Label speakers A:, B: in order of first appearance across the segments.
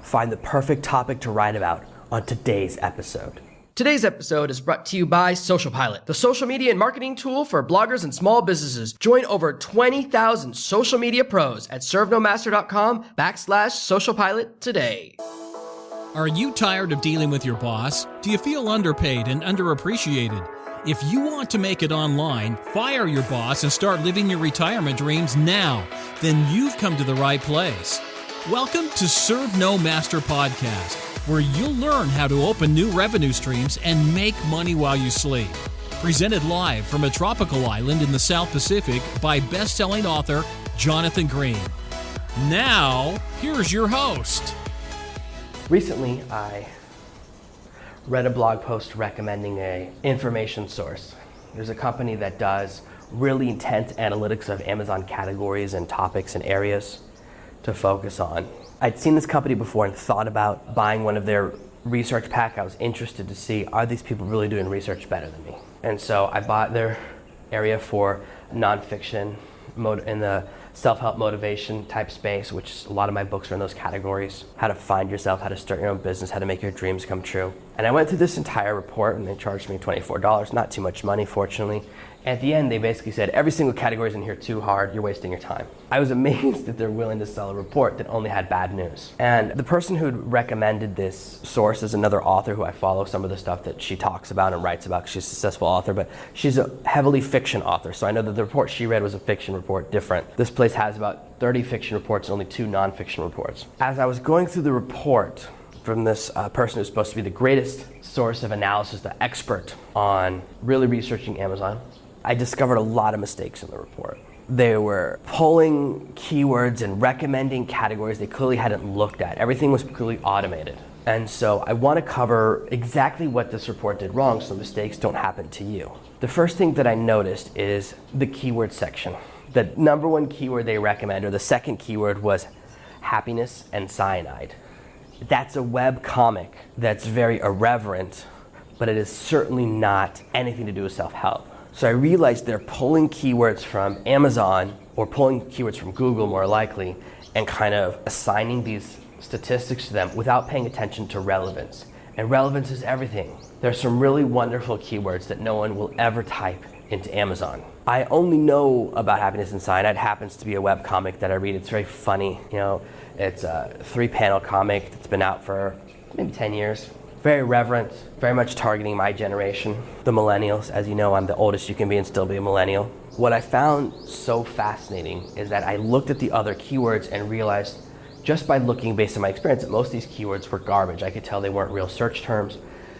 A: find the perfect topic to write about on today's episode.
B: Today's episode is brought to you by Social Pilot, the social media and marketing tool for bloggers and small businesses. Join over 20,000 social media pros at servenomaster.com/socialpilot today.
C: Are you tired of dealing with your boss? Do you feel underpaid and underappreciated? If you want to make it online, fire your boss and start living your retirement dreams now, then you've come to the right place. Welcome to Serve No Master Podcast, where you'll learn how to open new revenue streams and make money while you sleep. Presented live from a tropical island in the South Pacific by best-selling author Jonathan Green. Now, here's your host.
A: Recently, I read a blog post recommending an information source. There's a company that does really intense analytics of Amazon categories and topics and areas to focus on. I'd seen this company before and thought about buying one of their research pack. I was interested to see, are these people really doing research better than me? And so I bought their area for nonfiction in the self-help motivation type space, which a lot of my books are in those categories. How to find yourself, how to start your own business, how to make your dreams come true. And I went through this entire report and they charged me $24, not too much money, fortunately. At the end, they basically said, every single category is in here too hard, you're wasting your time. I was amazed that they're willing to sell a report that only had bad news. And the person who'd recommended this source is another author who I follow some of the stuff that she talks about and writes about. She's a successful author, but she's a heavily fiction author. So I know that the report she read was a fiction report, different. This place has about 30 fiction reports and only 2 nonfiction reports. As I was going through the report from this person who's supposed to be the greatest source of analysis, the expert on really researching Amazon, I discovered a lot of mistakes in the report. They were pulling keywords and recommending categories they clearly hadn't looked at. Everything was clearly automated. And so I want to cover exactly what this report did wrong so mistakes don't happen to you. The first thing that I noticed is the keyword section. The number one keyword they recommend, or the second keyword, was happiness and cyanide. That's a web comic that's very irreverent, but it is certainly not anything to do with self-help. So I realized they're pulling keywords from Amazon or pulling keywords from Google more likely and kind of assigning these statistics to them without paying attention to relevance. And relevance is everything. There's some really wonderful keywords that no one will ever type into Amazon. I only know about happiness and cyanide. It happens to be a webcomic that I read. It's very funny. It's a 3-panel comic that's been out for maybe 10 years. Very reverent, very much targeting my generation, the millennials. As you know, I'm the oldest you can be and still be a millennial. What I found so fascinating is that I looked at the other keywords and realized, just by looking based on my experience, that most of these keywords were garbage. I could tell they weren't real search terms,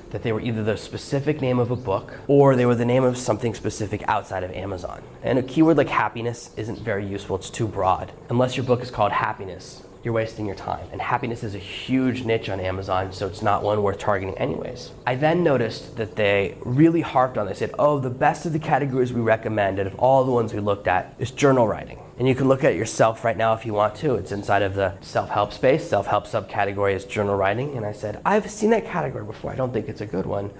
A: that they were either the specific name of a book or they were the name of something specific outside of Amazon. And a keyword like happiness isn't very useful. It's too broad. Unless your book is called Happiness, you're wasting your time. And happiness is a huge niche on Amazon, so it's not one worth targeting anyways. I then noticed that they really harped on it. They said, the best of the categories we recommended, of all the ones we looked at, is journal writing. And you can look at it yourself right now if you want to. It's inside of the self-help space. Self-help subcategory is journal writing. And I said, I've seen that category before. I don't think it's a good one.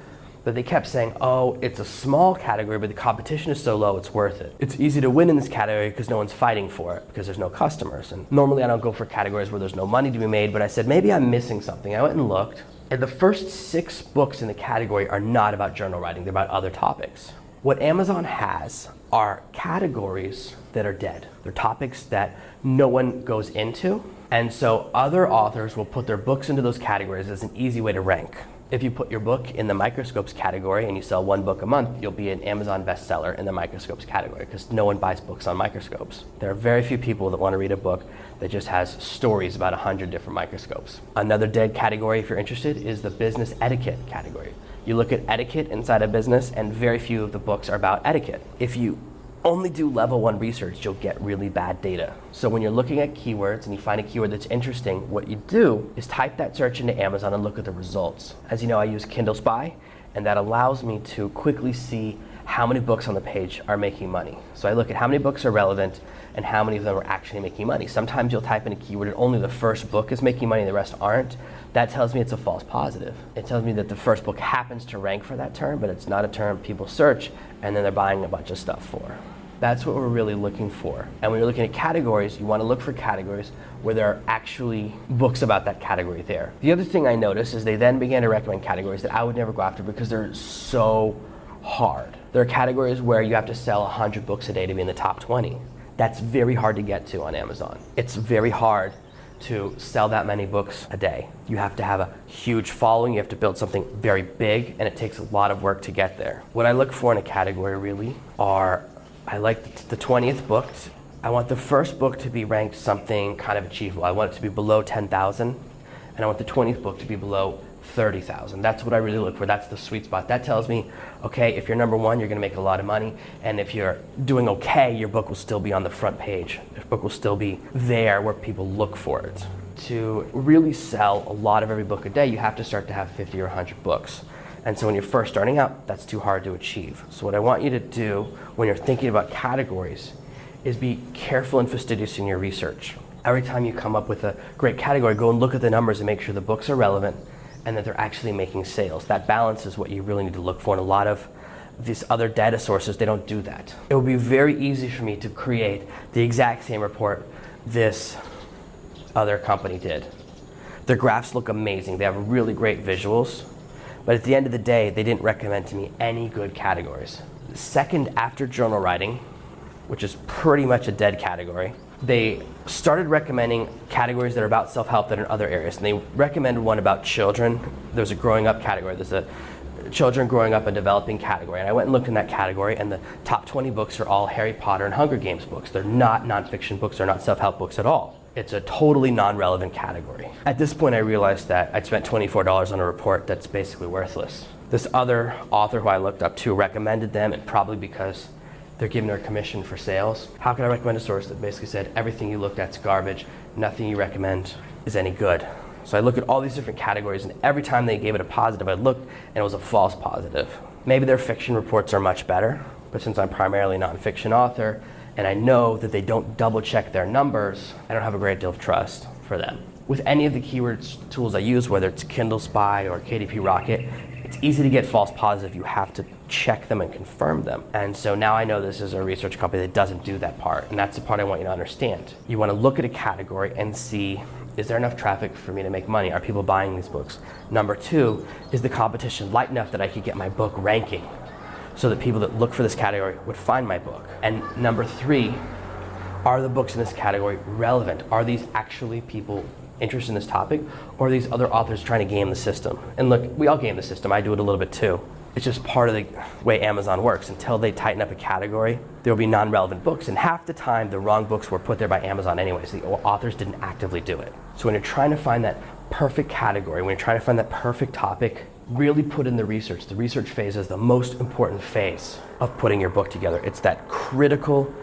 A: But they kept saying, it's a small category, but the competition is so low, it's worth it. It's easy to win in this category because no one's fighting for it, because there's no customers. And normally I don't go for categories where there's no money to be made, but I said, maybe I'm missing something. I went and looked, and the first 6 books in the category are not about journal writing, they're about other topics. What Amazon has are categories that are dead. They're topics that no one goes into, and so other authors will put their books into those categories as an easy way to rank. If you put your book in the microscopes category and you sell 1 book a month, you'll be an Amazon bestseller in the microscopes category because no one buys books on microscopes. There are very few people that want to read a book that just has stories about 100 different microscopes. Another dead category, if you're interested, is the business etiquette category. You look at etiquette inside a business and very few of the books are about etiquette. If you only do level 1 research, you'll get really bad data. So when you're looking at keywords and you find a keyword that's interesting, what you do is type that search into Amazon and look at the results. As you know, I use Kindle Spy, and that allows me to quickly see how many books on the page are making money. So I look at how many books are relevant and how many of them are actually making money. Sometimes you'll type in a keyword and only the first book is making money and the rest aren't. That tells me it's a false positive. It tells me that the first book happens to rank for that term, but it's not a term people search and then they're buying a bunch of stuff for. That's what we're really looking for. And when you're looking at categories, you want to look for categories where there are actually books about that category there. The other thing I noticed is they then began to recommend categories that I would never go after because they're so hard. There are categories where you have to sell 100 books a day to be in the top 20. That's very hard to get to on Amazon. It's very hard to sell that many books a day. You have to have a huge following, you have to build something very big, and it takes a lot of work to get there. What I look for in a category really are, I like the 20th book. I want the first book to be ranked something kind of achievable. I want it to be below 10,000, and I want the 20th book to be below 30,000. That's what I really look for. That's the sweet spot. That tells me, okay, if you're number one, you're gonna make a lot of money, and if you're doing okay, your book will still be on the front page. Your book will still be there where people look for it. To really sell a lot of every book a day, you have to start to have 50 or 100 books. And so when you're first starting out, that's too hard to achieve. So what I want you to do when you're thinking about categories is be careful and fastidious in your research. Every time you come up with a great category, go and look at the numbers and make sure the books are relevant and that they're actually making sales. That balance is what you really need to look for, and a lot of these other data sources, they don't do that. It would be very easy for me to create the exact same report this other company did. Their graphs look amazing. They have really great visuals, but at the end of the day, they didn't recommend to me any good categories. Second after journal writing, which is pretty much a dead category, they started recommending categories that are about self-help that are in other areas. And they recommended one about children. There's a growing up category. There's a children growing up and developing category. And I went and looked in that category, and the top 20 books are all Harry Potter and Hunger Games books. They're not nonfiction books. They're not self-help books at all. It's a totally non-relevant category. At this point, I realized that I'd spent $24 on a report that's basically worthless. This other author who I looked up to recommended them, and probably because they're giving their commission for sales. How can I recommend a source that basically said everything you looked at's garbage, nothing you recommend is any good? So I look at all these different categories, and every time they gave it a positive, I looked and it was a false positive. Maybe their fiction reports are much better, but since I'm primarily a nonfiction author and I know that they don't double check their numbers, I don't have a great deal of trust for them. With any of the keywords tools I use, whether it's Kindle Spy or KDP Rocket, it's easy to get false positive. You have to check them and confirm them. And so now I know this is a research company that doesn't do that part, and that's the part I want you to understand. You want to look at a category and see, is there enough traffic for me to make money? Are people buying these books? Number two, is the competition light enough that I could get my book ranking so that people that look for this category would find my book? And number three, are the books in this category relevant? Are these actually people interested in this topic, or are these other authors trying to game the system? And look, we all game the system. I do it a little bit too. It's just part of the way Amazon works. Until they tighten up a category, there will be non-relevant books, and half the time the wrong books were put there by Amazon anyways. The authors didn't actively do it. So when you're trying to find that perfect category, when you're trying to find that perfect topic, really put in the research. The research phase is the most important phase of putting your book together. It's that critical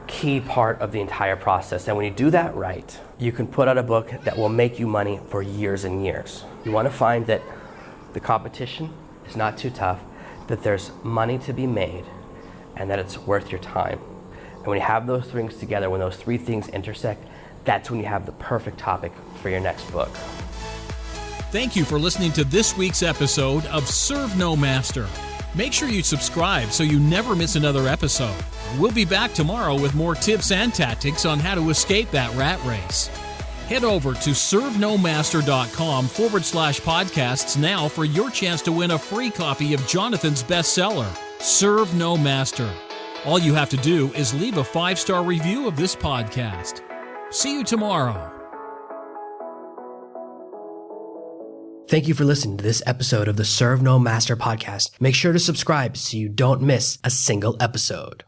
A: key part of the entire process. And when you do that right, you can put out a book that will make you money for years and years. You want to find that the competition is not too tough, that there's money to be made, and that it's worth your time. And when you have those things together, when those three things intersect, that's when you have the perfect topic for your next book.
C: Thank you for listening to this week's episode of Serve No Master. Make sure you subscribe so you never miss another episode. We'll be back tomorrow with more tips and tactics on how to escape that rat race. Head over to servenomaster.com/podcasts now for your chance to win a free copy of Jonathan's bestseller, Serve No Master. All you have to do is leave a 5-star review of this podcast. See you tomorrow.
B: Thank you for listening to this episode of the Serve No Master podcast. Make sure to subscribe so you don't miss a single episode.